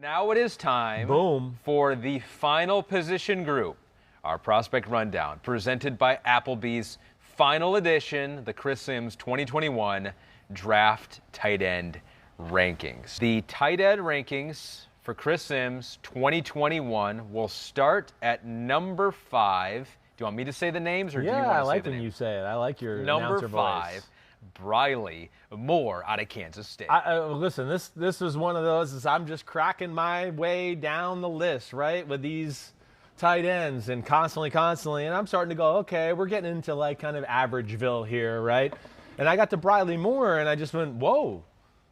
Now it is time for the final position group. Our prospect rundown presented by Applebee's, final edition, the Chris Simms 2021 Draft Tight End Rankings. The tight end rankings for Chris Simms 2021 will start at number 5. Do you want me to say the names, or do you want to say the names? Yeah, I like when you say it. I like your number 5. Voice. BRILEY Moore out of Kansas State. Listen, this is one of those. I'm just cracking my way down the list, right, with these tight ends and constantly, and I'm starting to go, okay, we're getting into like kind of averageville here, right? And I got to BRILEY Moore, and I just went, whoa,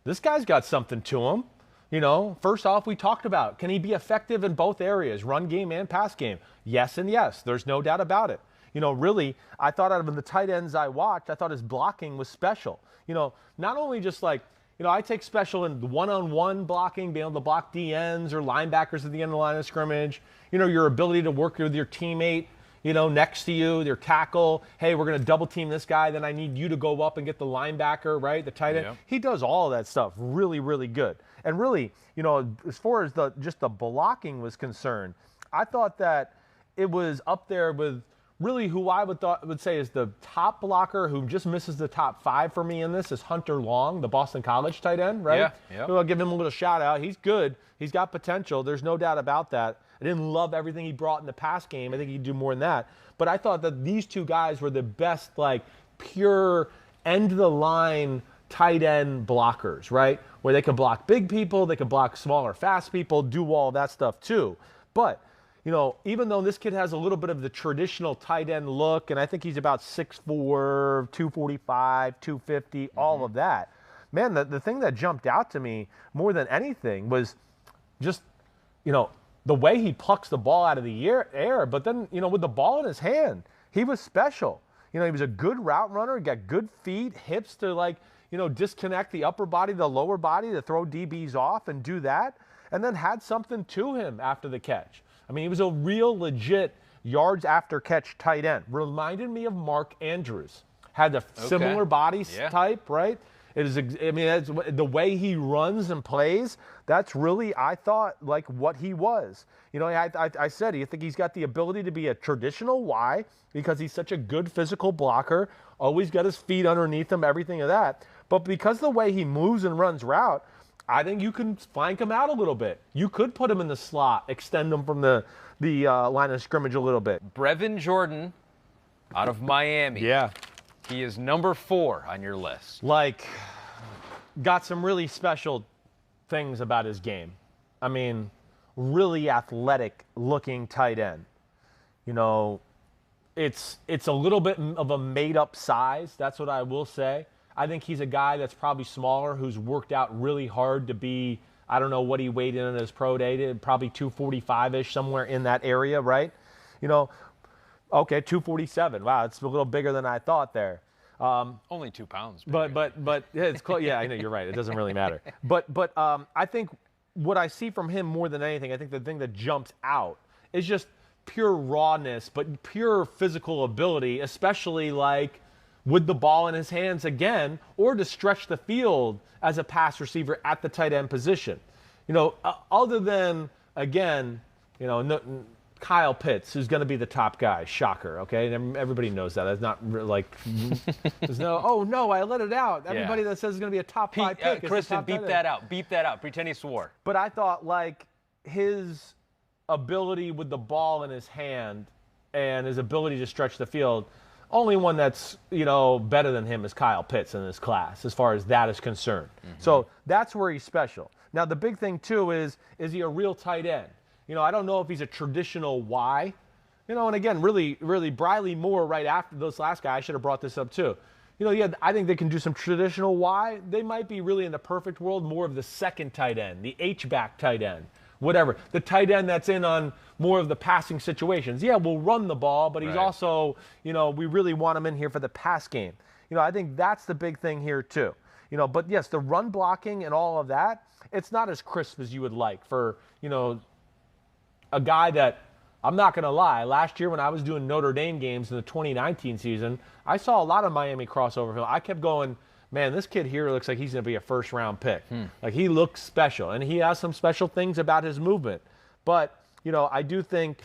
this guy's got something to him. You know, first off, we talked about, can he be effective in both areas, run game and pass game? Yes and yes. There's no doubt about it. You know, really, I thought out of the tight ends I watched, I thought his blocking was special. You know, not only just like, you know, I take special in one-on-one blocking, being able to block DNs or linebackers at the end of the line of scrimmage. You know, your ability to work with your teammate, you know, next to you, their tackle. Hey, we're going to double team this guy, then I need you to go up and get the linebacker, right, the tight end. Yeah. He does all of that stuff really, really good. And really, you know, as far as just the blocking was concerned, I thought that it was up there with really who I would say is the top blocker who just misses the top 5 for me in this is Hunter Long, the Boston College tight end, right? Yeah. So I'll give him a little shout out. He's good. He's got potential. There's no doubt about that. I didn't love everything he brought in the pass game. I think he'd do more than that. But I thought that these two guys were the best, like, pure end-of-the-line tight end blockers, right? Where they can block big people, they can block smaller, fast people, do all that stuff too. But you know, even though this kid has a little bit of the traditional tight end look, and I think he's about 6'4", 245, 250, all of that, man, the thing that jumped out to me more than anything was just, you know, the way he plucks the ball out of the air, but then, you know, with the ball in his hand, he was special. You know, he was a good route runner, got good feet, hips to, like, you know, disconnect the upper body, the lower body to throw DBs off and do that, and then had something to him after the catch. I mean, he was a real legit yards after catch tight end. Reminded me of Mark Andrews. Had a similar body type, right? It is. I mean, the way he runs and plays, that's really, I thought, like what he was. You know, I said, you think he's got the ability to be a traditional Y because he's such a good physical blocker, always got his feet underneath him, everything of that. But because of the way he moves and runs route, I think you can flank him out a little bit. You could put him in the slot, extend him from the line of scrimmage a little bit. Brevin Jordan out of Miami. Yeah. He is number 4 on your list. Like, got some really special things about his game. I mean, really athletic looking tight end. You know, it's a little bit of a made up size. That's what I will say. I think he's a guy that's probably smaller who's worked out really hard to be, I don't know what he weighed in his pro day, probably 245-ish, somewhere in that area, right? You know, okay, 247. Wow, it's a little bigger than I thought there. Only 2 pounds. But yeah, it's close. Yeah, I know, you're right. It doesn't really matter. But I think what I see from him more than anything, I think the thing that jumps out is just pure rawness, but pure physical ability, especially like with the ball in his hands again, or to stretch the field as a pass receiver at the tight end position. You know, other than, again, you know, Kyle Pitts, who's going to be the top guy. Shocker, okay? And everybody knows that. That's not like, there's no, oh, no, I let it out. Everybody that says he's going to be a top 5 pick. Kristen, beep that out. Beep that out. Pretend he swore. But I thought, like, his ability with the ball in his hand and his ability to stretch the field, only one that's, you know, better than him is Kyle Pitts in this class as far as that is concerned. So that's where he's special. Now, the big thing, too, is he a real tight end? You know, I don't know if he's a traditional Y. You know, and again, really BRILEY Moore right after this last guy, I should have brought this up, too. You know, yeah, I think they can do some traditional Y. They might be really in the perfect world more of the second tight end, the H-back tight end, whatever. The tight end that's in on more of the passing situations. Yeah, we'll run the ball, but he's also, you know, we really want him in here for the pass game. You know, I think that's the big thing here too. You know, but yes, the run blocking and all of that, it's not as crisp as you would like for, you know, a guy that, I'm not going to lie, last year when I was doing Notre Dame games in the 2019 season, I saw a lot of Miami crossover film. I kept going, man, this kid here looks like he's going to be a first-round pick. Like, he looks special, and he has some special things about his movement. But, you know, I do think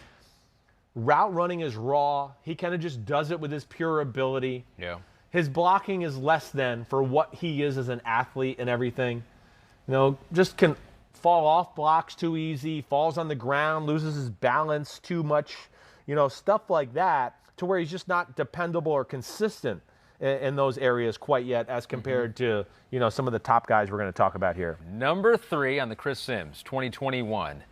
route running is raw. He kind of just does it with his pure ability. Yeah. His blocking is less than for what he is as an athlete and everything. You know, just can fall off blocks too easy, falls on the ground, loses his balance too much, you know, stuff like that, to where he's just not dependable or consistent in those areas quite yet as compared to, you know, some of the top guys we're going to talk about here. Number 3 on the Chris Simms 2021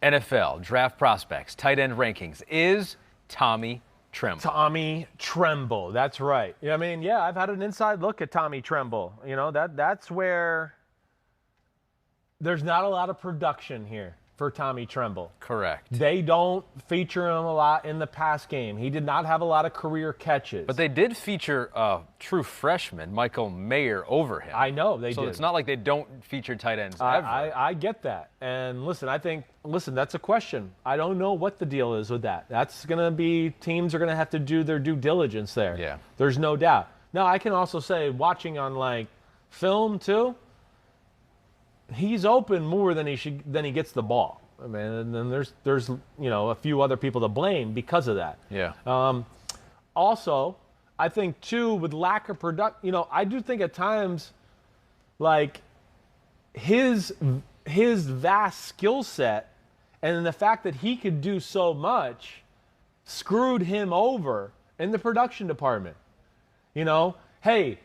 NFL Draft Prospects Tight End Rankings is Tommy Tremble. Tommy Tremble, that's right. Yeah, I mean, yeah, I've had an inside look at Tommy Tremble. You know, that's where there's not a lot of production here for Tommy Tremble. Correct. They don't feature him a lot in the pass game. He did not have a lot of career catches. But they did feature a true freshman, Michael Mayer, over him. I know they did. So it's not like they don't feature tight ends ever. I get that. And listen, that's a question. I don't know what the deal is with that. That's going to be, teams are going to have to do their due diligence there. Yeah. There's no doubt. Now, I can also say, watching on, like, film, too, he's open more than he gets the ball. I mean, and then there's you know, a few other people to blame because of that. Yeah. Also, I think too, with lack of production, you know, I do think at times, like, his vast skill set and the fact that he could do so much screwed him over in the production department. You know, hey,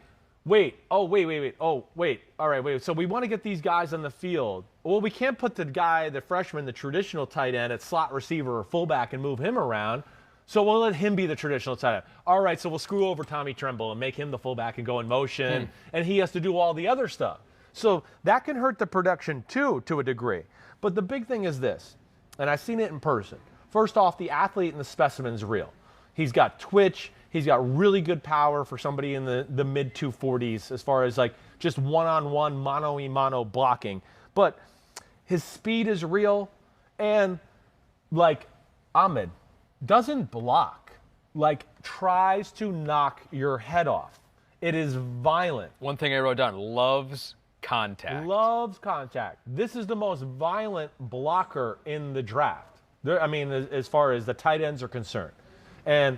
wait. All right, wait. So we want to get these guys on the field. Well, we can't put the freshman, the traditional tight end at slot receiver or fullback and move him around. So we'll let him be the traditional tight end. All right, so we'll screw over Tommy Tremble and make him the fullback and go in motion, and he has to do all the other stuff. So that can hurt the production too, to a degree. But the big thing is this, and I've seen it in person. First off, the athlete and the specimen's real. He's got twitch. He's got really good power for somebody in the mid 240s as far as, like, just one-on-one, mano-a-mano blocking. But his speed is real, and, like, Ahmed doesn't block, like, tries to knock your head off. It is violent. One thing I wrote down, loves contact. Loves contact. This is the most violent blocker in the draft. I mean, as far as the tight ends are concerned. And,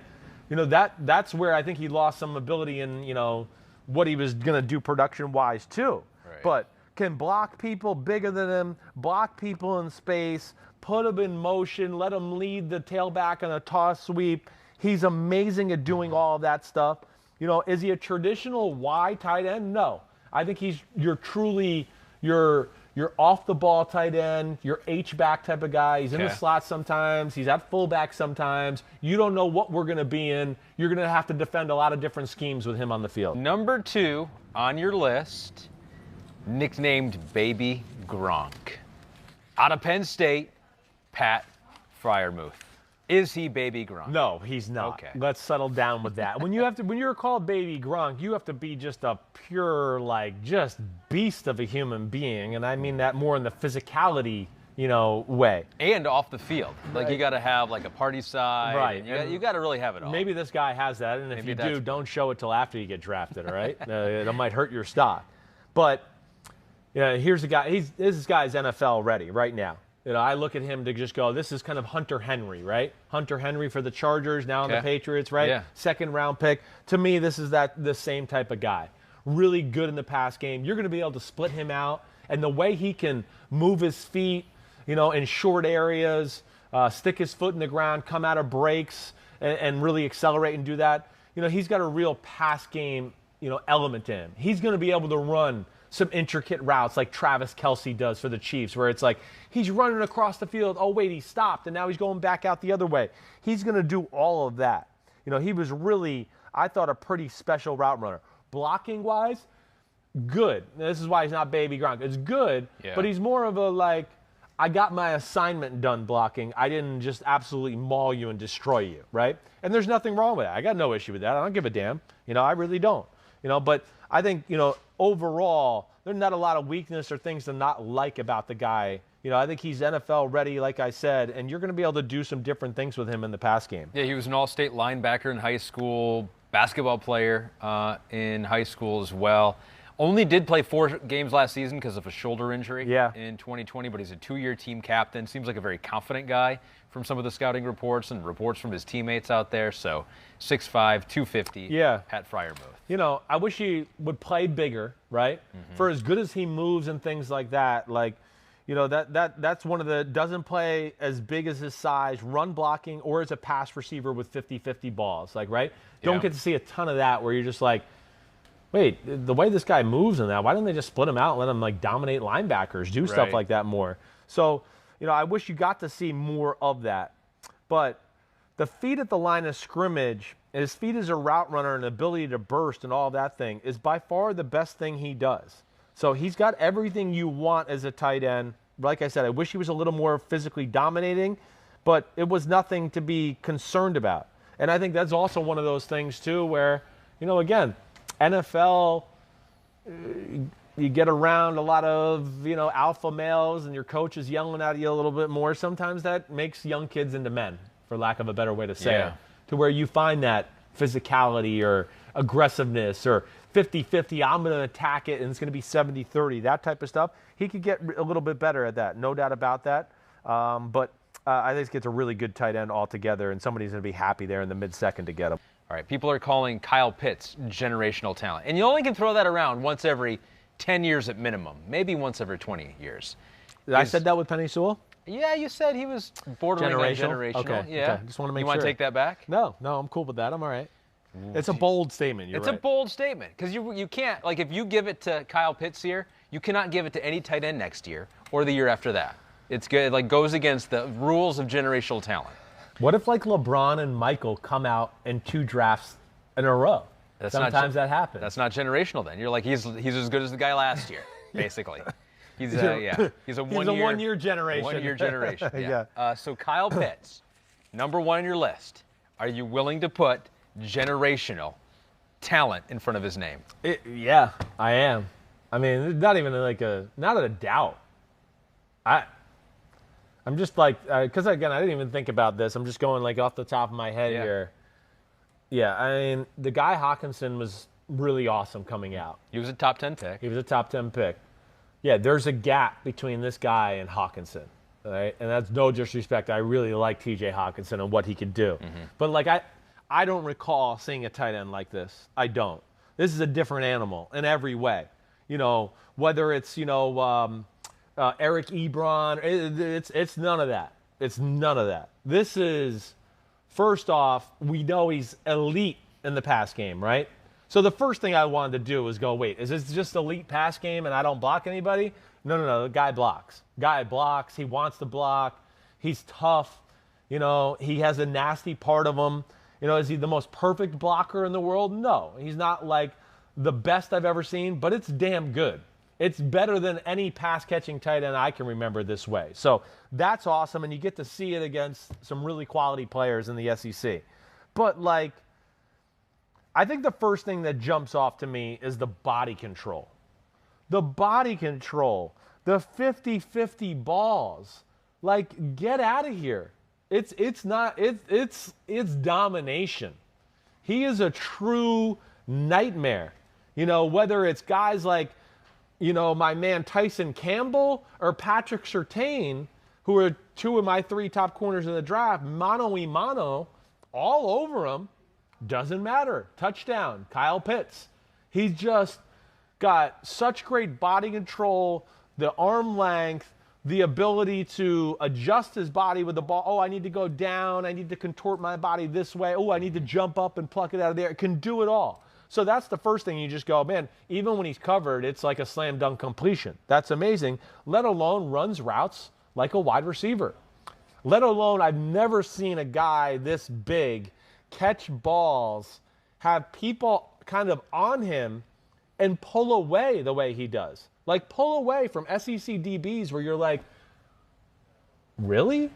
you know, that's where I think he lost some ability in, you know, what he was going to do production-wise too. Right. But can block people bigger than him, block people in space, put them in motion, let them lead the tailback on a toss sweep. He's amazing at doing all of that stuff. You know, is he a traditional wide tight end? No. I think you're truly your off-the-ball tight end, your H-back type of guy. He's in the slot sometimes. He's at fullback sometimes. You don't know what we're going to be in. You're going to have to defend a lot of different schemes with him on the field. Number 2 on your list, nicknamed Baby Gronk. Out of Penn State, Pat FREIERMUTH. Is he Baby Gronk? No, he's not. Okay. Let's settle down with that. When you're called Baby Gronk, you have to be just a pure, like, just beast of a human being, and I mean that more in the physicality, you know, way. And off the field. Like, you got to have, like, a party side. Right. You got to really have it all. Maybe this guy has that, and if Maybe you that's do, don't show it till after you get drafted, all right? That might hurt your stock. But, you know, here's a guy. This guy's NFL ready right now. You know, I look at him to just go, this is kind of Hunter Henry, right? Hunter Henry for the Chargers, now on the Patriots, right? Yeah. Second-round pick. To me, this is the same type of guy. Really good in the pass game. You're going to be able to split him out. And the way he can move his feet, you know, in short areas, stick his foot in the ground, come out of breaks, and really accelerate and do that. You know, he's got a real pass game, you know, element to him. He's going to be able to run some intricate routes like Travis Kelce does for the Chiefs, where it's like he's running across the field. Oh, wait, he stopped, and now he's going back out the other way. He's going to do all of that. You know, he was really, I thought, a pretty special route runner. Blocking-wise, good. This is why he's not Baby Gronk. It's good, but he's more of a, like, I got my assignment done blocking. I didn't just absolutely maul you and destroy you, right? And there's nothing wrong with that. I got no issue with that. I don't give a damn. You know, I really don't. You know, but I think, you know, overall, there's not a lot of weakness or things to not like about the guy. You know, I think he's NFL ready, like I said, and you're going to be able to do some different things with him in the pass game. Yeah, he was an all-state linebacker in high school, basketball player in high school as well. Only did play 4 games last season because of a shoulder injury in 2020, but he's a 2-year team captain. Seems like a very confident guy from some of the scouting reports and reports from his teammates out there. So 6'5", 250 at FREIERMUTH. You know, I wish he would play bigger, right? For as good as he moves and things like that, like, you know, that's one of the, doesn't play as big as his size, run blocking, or as a pass receiver with 50-50 balls, like, right? Don't get to see a ton of that where you're just like, wait, the way this guy moves in that, why don't they just split him out and let him like dominate linebackers, do stuff like that more? So, you know, I wish you got to see more of that. But the feet at the line of scrimmage, his feet as a route runner and ability to burst and all that thing is by far the best thing he does. So he's got everything you want as a tight end. Like I said, I wish he was a little more physically dominating, but it was nothing to be concerned about. And I think that's also one of those things too where, you know, again, NFL, you get around a lot of, you know, alpha males and your coach is yelling at you a little bit more. Sometimes that makes young kids into men, for lack of a better way to say it, to where you find that physicality or aggressiveness or 50-50, I'm going to attack it and it's going to be 70-30, that type of stuff. He could get a little bit better at that, no doubt about that. But I think it's a really good tight end altogether, and somebody's going to be happy there in the mid-second to get him. All right, people are calling Kyle Pitts generational talent. And you only can throw that around once every 10 years at minimum, maybe once every 20 years. I said that with Penny Sewell? Yeah, you said he was borderline generational. Okay, yeah. okay. Just want to make sure. You want to take that back? No, I'm cool with that. I'm all right. It's a bold statement. It's a bold statement because you can't, like, if you give it to Kyle Pitts here, you cannot give it to any tight end next year or the year after that. It's good. It like goes against the rules of generational talent. What if like LeBron and Michael come out in 2 drafts in a row? Sometimes that happens. That's not generational then. You're like, he's as good as the guy last year, basically. He's he's a one-year generation. 1 year generation. So Kyle Pitts, number 1 on your list. Are you willing to put generational talent in front of his name? Yeah, I am. I mean, not even like not a doubt. I'm just like, because again, I didn't even think about this. I'm just going like off the top of my head here. Yeah, I mean, the guy Hawkinson was really awesome coming out. He was a top 10 pick. He was a top 10 pick. Yeah, there's a gap between this guy and Hawkinson, right? And that's no disrespect. I really like T.J. Hawkinson and what he could do. But like I don't recall seeing a tight end like this. I don't. This is a different animal in every way. You know, whether it's, you know, Eric Ebron, it's none of that. It's none of that. This is, first off, we know he's elite in the pass game, right? So the first thing I wanted to do was go, wait, is this just elite pass game and I don't block anybody? No, the guy blocks. Guy blocks. He wants to block. He's tough. You know, he has a nasty part of him. You know, is he the most perfect blocker in the world? No. He's not like the best I've ever seen, but it's damn good. It's better than any pass-catching tight end I can remember this way. So that's awesome, and you get to see it against some really quality players in the SEC. But, like, I think the first thing that jumps off to me is the body control. The body control, the 50-50 balls. Like, get out of here. It's domination. He is a true nightmare. You know, whether it's guys like, you know, my man Tyson Campbell or Patrick Surtain, who are 2 of my 3 top corners in the draft, mano-y-mano, all over him, doesn't matter. Touchdown, Kyle Pitts. He's just got such great body control, the arm length, the ability to adjust his body with the ball. Oh, I need to go down. I need to contort my body this way. Oh, I need to jump up and pluck it out of there. It can do it all. So that's the first thing. You just go, man, even when he's covered, it's like a slam dunk completion. That's amazing, let alone runs routes like a wide receiver. Let alone, I've never seen a guy this big catch balls, have people kind of on him and pull away the way he does. Like pull away from SEC DBs where you're like, really?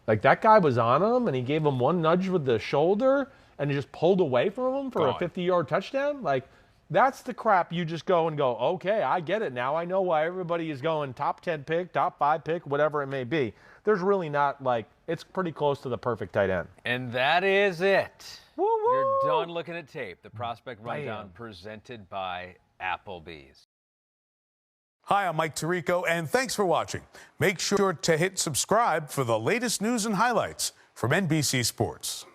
Like that guy was on him and he gave him one nudge with the shoulder and he just pulled away from him for a 50-yard touchdown? Like, that's the crap you just go and go, okay, I get it now. I know why everybody is going top 10 pick, top 5 pick, whatever it may be. There's really not, like, it's pretty close to the perfect tight end. And that is it. Woo-woo. You're done looking at tape. The Prospect Rundown presented by Applebee's. Hi, I'm Mike Tirico, and thanks for watching. Make sure to hit subscribe for the latest news and highlights from NBC Sports.